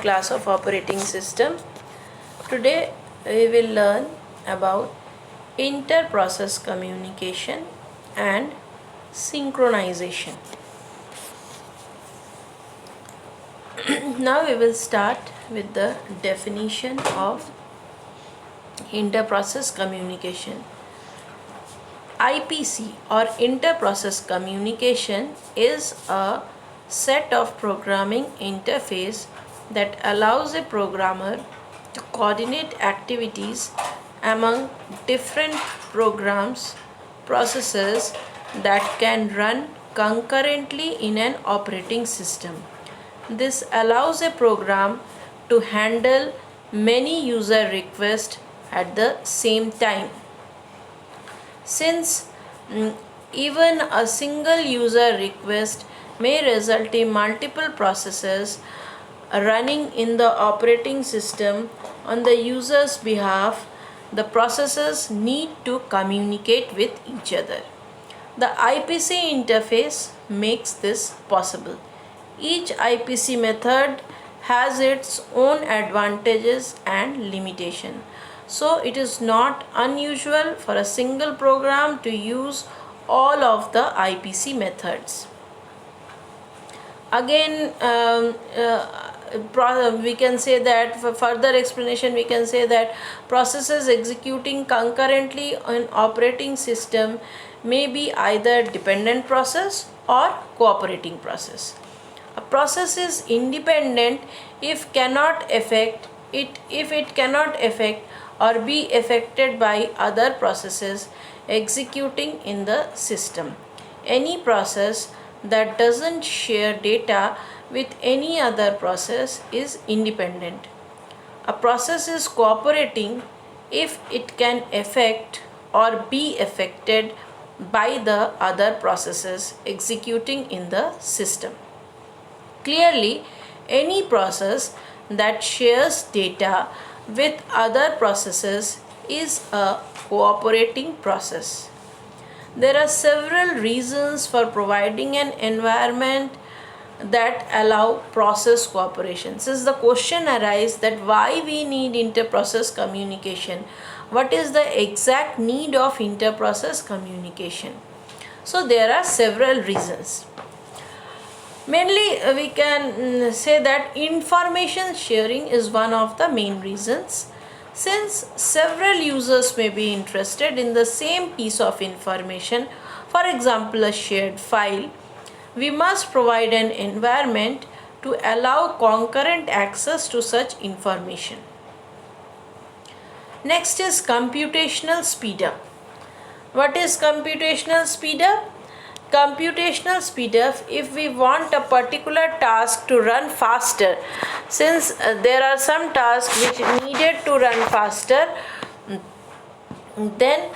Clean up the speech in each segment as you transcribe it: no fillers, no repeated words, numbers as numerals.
class of operating system. Today we will learn about inter-process communication and synchronization. Now we will start with the definition of inter-process communication. IPC or inter-process communication is a set of programming interface that allows a programmer to coordinate activities among different programs, processes that can run concurrently in an operating system. This allows a program to handle many user requests at the same time. Since even a single user request may result in multiple processes running in the operating system on the user's behalf, the processes need to communicate with each other. The IPC interface makes this possible. Each IPC method has its own advantages and limitations. So it is not unusual for a single program to use all of the IPC methods. Again, we can say that for further explanation we can say that processes executing concurrently on operating system may be either dependent process or cooperating process. A process is independent if it cannot affect or be affected by other processes executing in the system. Any process that doesn't share data with any other process is independent. A process is cooperating if it can affect or be affected by the other processes executing in the system. Clearly, any process that shares data with other processes is a cooperating process. There are several reasons for providing an environment that allow process cooperation. Since the question arises that why we need inter-process communication, what is the exact need of inter-process communication? So there are several reasons. Mainly we can say that information sharing is one of the main reasons. Since several users may be interested in the same piece of information, for example a shared file, we must provide an environment to allow concurrent access to such information. Next is computational speed up. What is computational speed up? Computational speed up, if we want a particular task to run faster, since there are some tasks which needed to run faster, then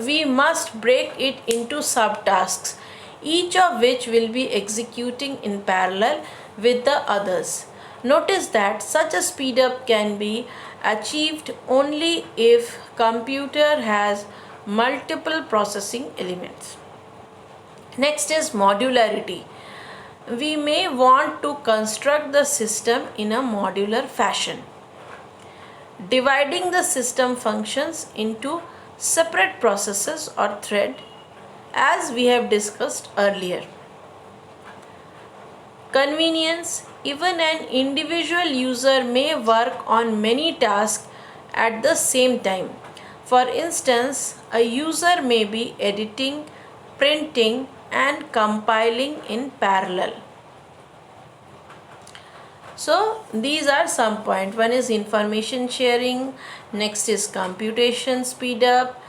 we must break it into subtasks, each of which will be executing in parallel with the others. Notice that such a speed up can be achieved only if computer has multiple processing elements. Next is modularity. We may want to construct the system in a modular fashion, dividing the system functions into separate processes or threads, as we have discussed earlier. Convenience. Even an individual user may work on many tasks at the same time. For instance, a user may be editing, printing, and compiling in parallel. So these are some points. One is information sharing, next is computation speed up,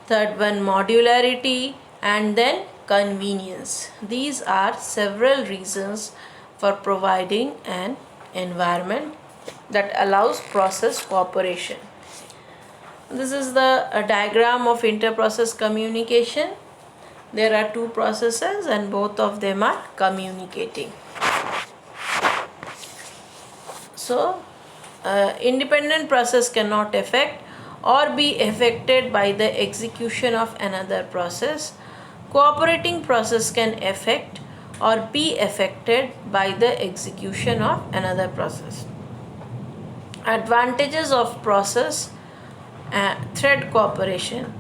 third one modularity, and then convenience. These are several reasons for providing an environment that allows process cooperation. This is the diagram of inter-process communication. There are two processes and both of them are communicating. So, independent process cannot affect or be affected by the execution of another process. Cooperating process can affect or be affected by the execution of another process. Advantages of process thread cooperation: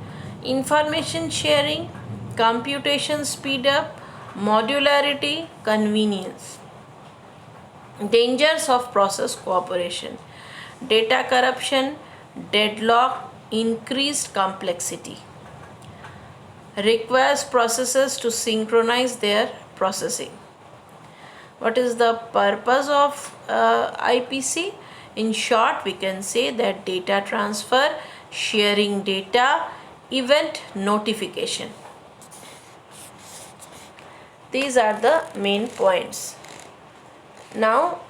information sharing, computation speed up, modularity, convenience. Dangers of process cooperation: data corruption, deadlock, increased complexity. Requires processes to synchronize their processing. What is the purpose of IPC? In short, we can say that data transfer, sharing data, event notification. These are the main points. Now,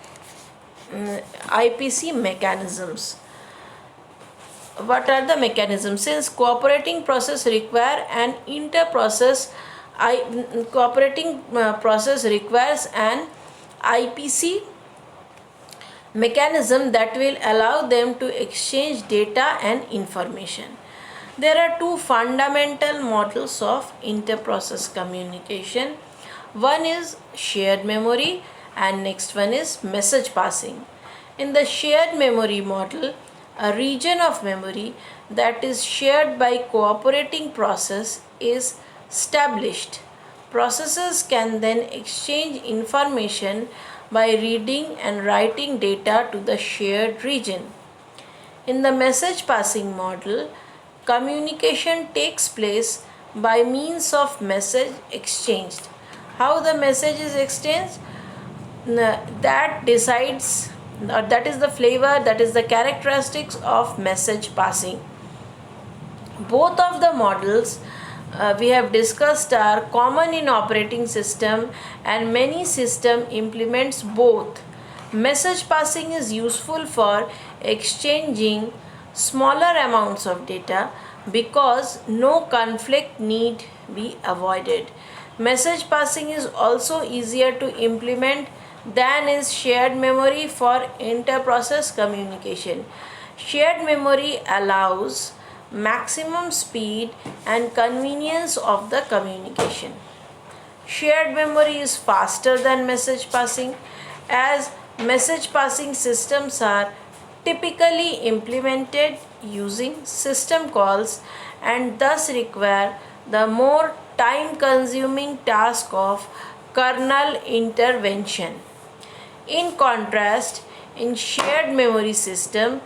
IPC mechanisms. What are the mechanisms? Since cooperating process require an cooperating process requires an IPC mechanism that will allow them to exchange data and information. There are two fundamental models of inter-process communication. One is shared memory and next one is message passing. In the shared memory model, a region of memory that is shared by cooperating process is established. Processes can then exchange information by reading and writing data to the shared region. In the message passing model, communication takes place by means of message exchanged. How the message is exchanged? That decides, that is the flavor, that is the characteristics of message passing. Both of the models we have discussed are common in operating system, and many system implements both. Message passing is useful for exchanging smaller amounts of data because no conflict need be avoided. Message passing is also easier to implement than is shared memory for inter-process communication. Shared memory allows maximum speed and convenience of the communication. Shared memory is faster than message passing, as message passing systems are typically implemented using system calls and thus require the more time consuming task of kernel intervention. In contrast, in shared memory system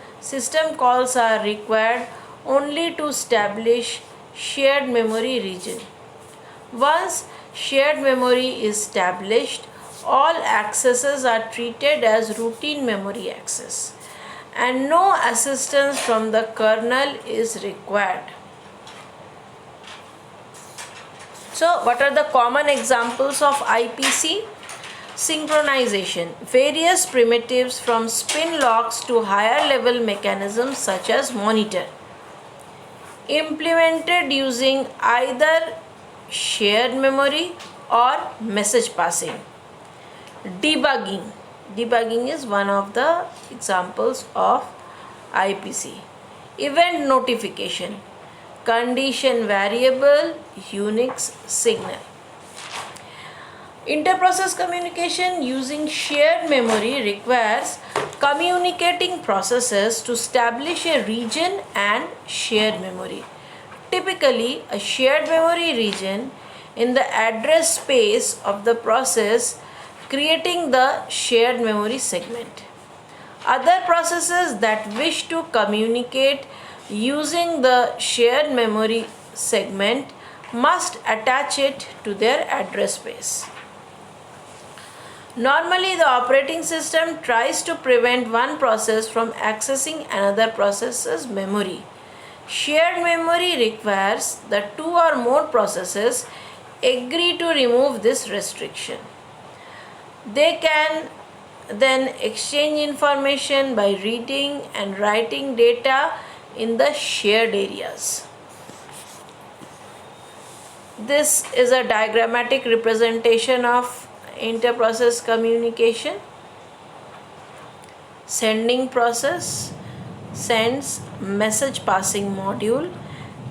calls are required only to establish shared memory region. Once shared memory is established, all accesses are treated as routine memory access and no assistance from the kernel is required. So, what are the common examples of IPC? Synchronization. Various primitives from spin locks to higher level mechanisms such as monitor. Implemented using either shared memory or message passing. Debugging. Debugging is one of the examples of IPC. Event notification. Condition variable Unix signal. Inter-process communication using shared memory requires communicating processes to establish a region and shared memory. Typically, a shared memory region in the address space of the process, creating the shared memory segment. Other processes that wish to communicate using the shared memory segment must attach it to their address space. Normally, the operating system tries to prevent one process from accessing another process's memory. Shared memory requires that two or more processes agree to remove this restriction. They can then exchange information by reading and writing data in the shared areas. This is a diagrammatic representation of inter-process communication. Sending process sends message passing module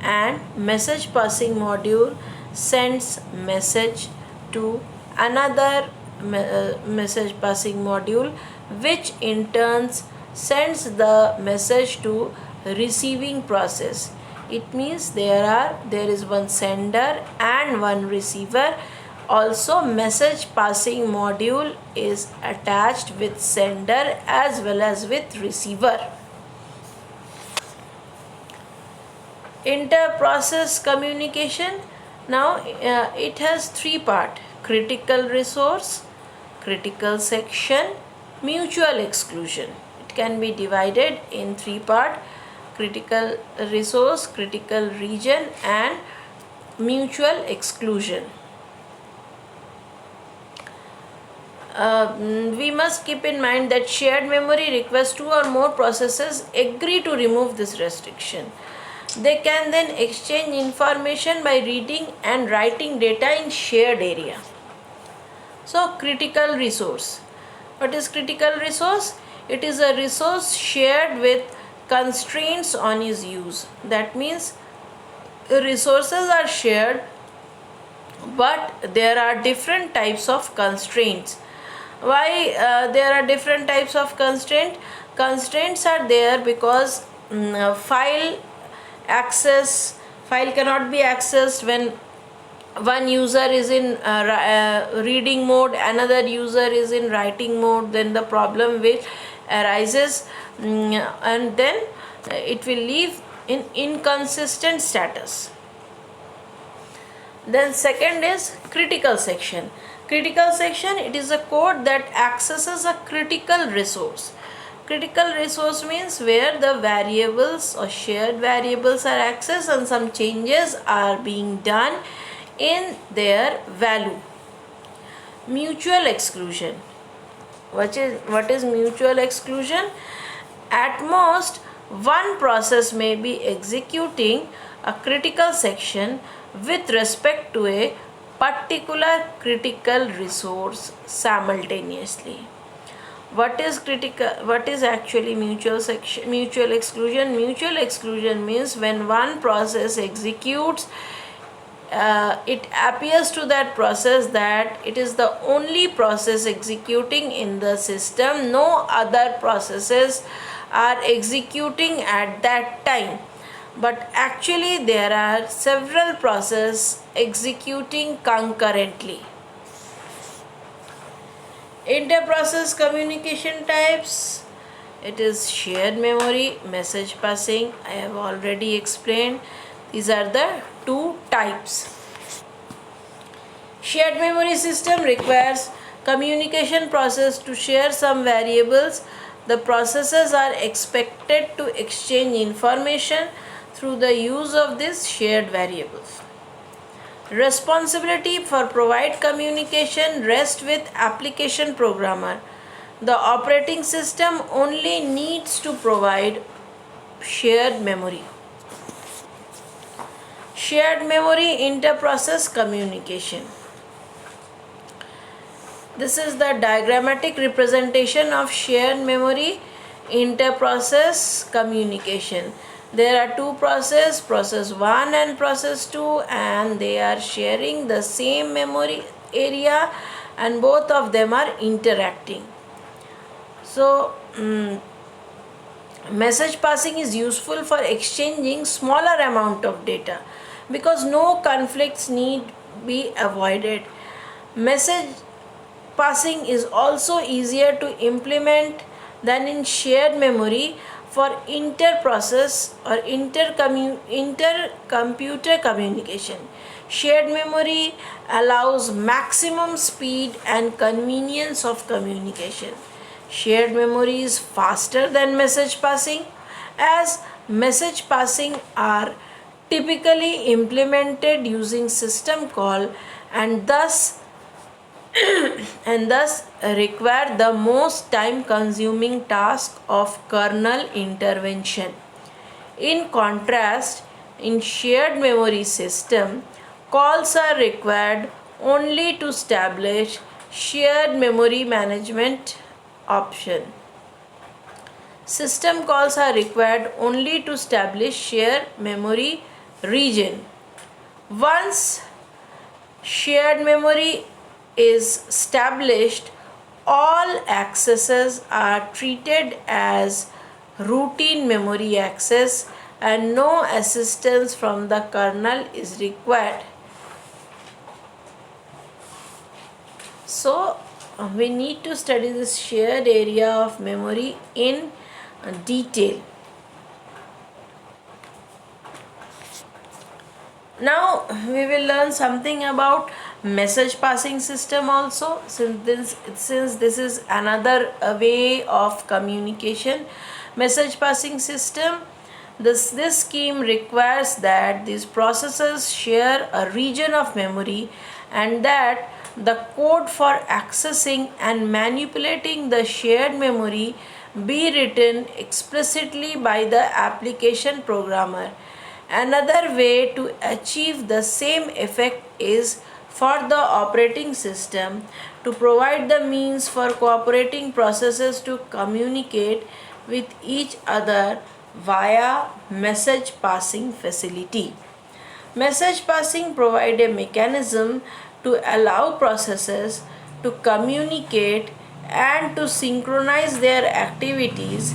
and message passing module sends message to another message passing module, which in turn sends the message to receiving process. It means there is one sender and one receiver. Also, message passing module is attached with sender as well as with receiver. Inter-process communication. Now it has three parts: critical resource, critical section, mutual exclusion. It can be divided in three parts: critical resource, critical region, and mutual exclusion. We must keep in mind that shared memory requires two or more processes agree to remove this restriction. They can then exchange information by reading and writing data in shared area. So, critical resource. What is critical resource? It is a resource shared with constraints on its use. That means resources are shared, but there are different types of constraints. Why there are different types of constraints are there because file cannot be accessed when one user is in reading mode, another user is in writing mode. Then the problem will arises, and then it will leave in inconsistent status. Then second is critical section. Critical section, it is a code that accesses a critical resource. Critical resource means where the variables or shared variables are accessed and some changes are being done in their value. Mutual exclusion. What is mutual exclusion? At most, one process may be executing a critical section with respect to a particular critical resource simultaneously. What is actually mutual exclusion? Mutual exclusion means when one process executes, it appears to that process that it is the only process executing in the system. No other processes are executing at that time, but actually there are several processes executing concurrently. Inter-process communication types. It is shared memory, message passing. I have already explained. These are the two types. Shared memory system requires communication process to share some variables. The processes are expected to exchange information through the use of these shared variables. Responsibility for provide communication rests with application programmer. The operating system only needs to provide shared memory. Shared memory inter-process communication. This is the diagrammatic representation of shared memory inter-process communication. There are two processes, process 1 and process 2, and they are sharing the same memory area and both of them are interacting. So, message passing is useful for exchanging smaller amount of data because no conflicts need be avoided. Message passing is also easier to implement than in shared memory for inter-process or inter-computer communication. Shared memory allows maximum speed and convenience of communication. Shared memory is faster than message passing, as message passing are typically implemented using system call and thus require the most time consuming task of kernel intervention. In contrast, in shared memory system, calls are required only to establish shared memory management option. System calls are required only to establish shared memory region. Once shared memory is established, all accesses are treated as routine memory access and no assistance from the kernel is required. So we need to study this shared area of memory in detail. Now we will learn something about message passing system also, since this is another way of communication. Message passing system, this scheme requires that these processes share a region of memory and that the code for accessing and manipulating the shared memory be written explicitly by the application programmer. Another way to achieve the same effect is for the operating system to provide the means for cooperating processes to communicate with each other via message passing facility. Message passing provide a mechanism to allow processes to communicate and to synchronize their activities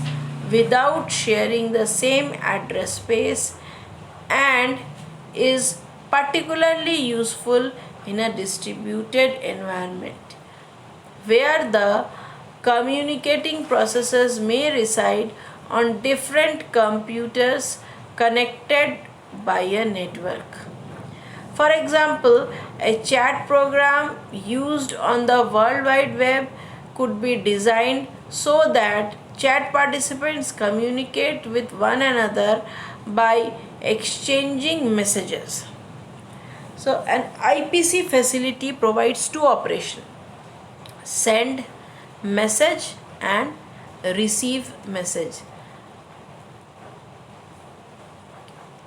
without sharing the same address space and is particularly useful in a distributed environment where the communicating processes may reside on different computers connected by a network. For example, a chat program used on the World Wide Web could be designed so that chat participants communicate with one another by exchanging messages. So, an IPC facility provides two operations: send message and receive message.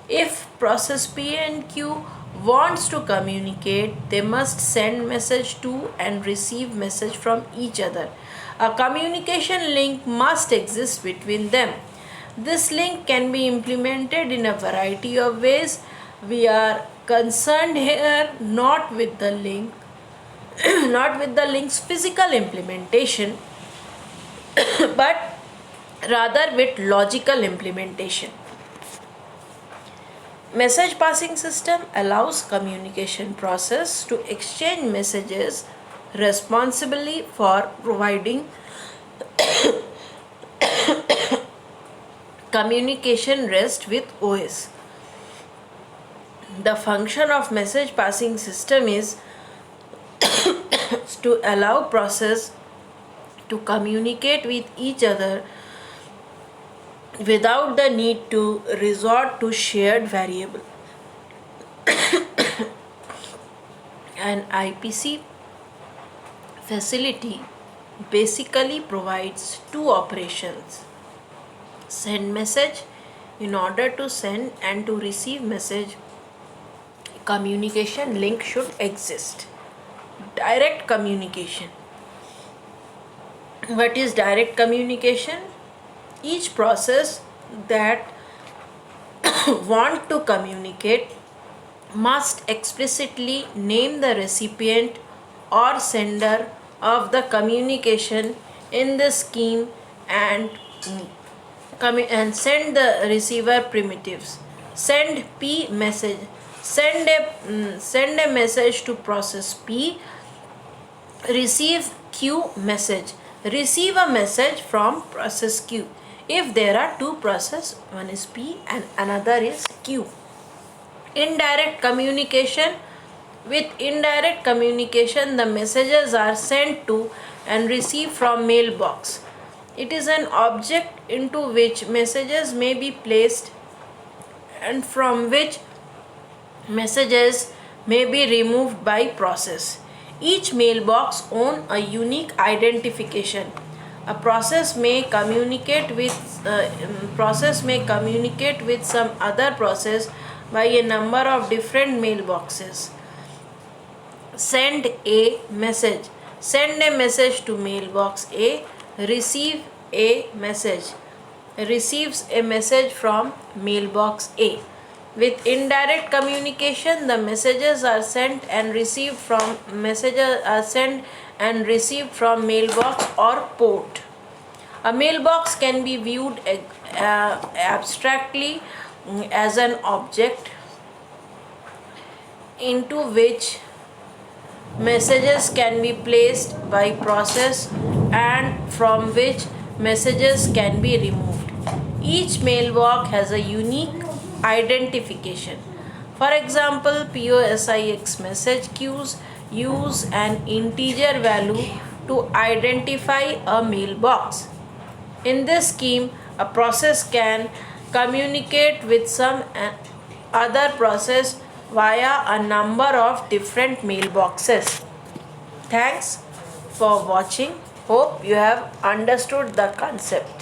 If process P and Q wants to communicate, they must send message to and receive message from each other. A communication link must exist between them. This link can be implemented in a variety of ways. We are concerned here not with the link, not with the link's physical implementation, but rather with logical implementation. Message passing system allows communication process to exchange messages responsibly for providing communication rest with OS. The function of message passing system is to allow process to communicate with each other without the need to resort to shared variable. An IPC facility basically provides two operations: send message. In order to send and to receive message, communication link should exist. Direct communication. What is direct communication? Each process that want to communicate must explicitly name the recipient or sender of the communication in the scheme and send the receiver primitives. Send P message. Send a message to process P. Receive Q message. Receive a message from process Q. If there are two processes, one is P and another is Q. Indirect communication. With indirect communication, the messages are sent to and received from mailbox. It is an object into which messages may be placed and from which messages may be removed by process. Each mailbox owns a unique identification. A process may communicate with some other process by a number of different mailboxes. Send a message. Send a message to mailbox A. Receive a message. Receives a message from mailbox A. With indirect communication, the messages are sent and received from mailbox or port. A mailbox can be viewed abstractly as an object into which messages can be placed by process and from which messages can be removed. Each mailbox has a unique identification. For example, POSIX message queues use an integer value to identify a mailbox. In this scheme, a process can communicate with some other process via a number of different mailboxes. Thanks for watching. Hope you have understood the concept.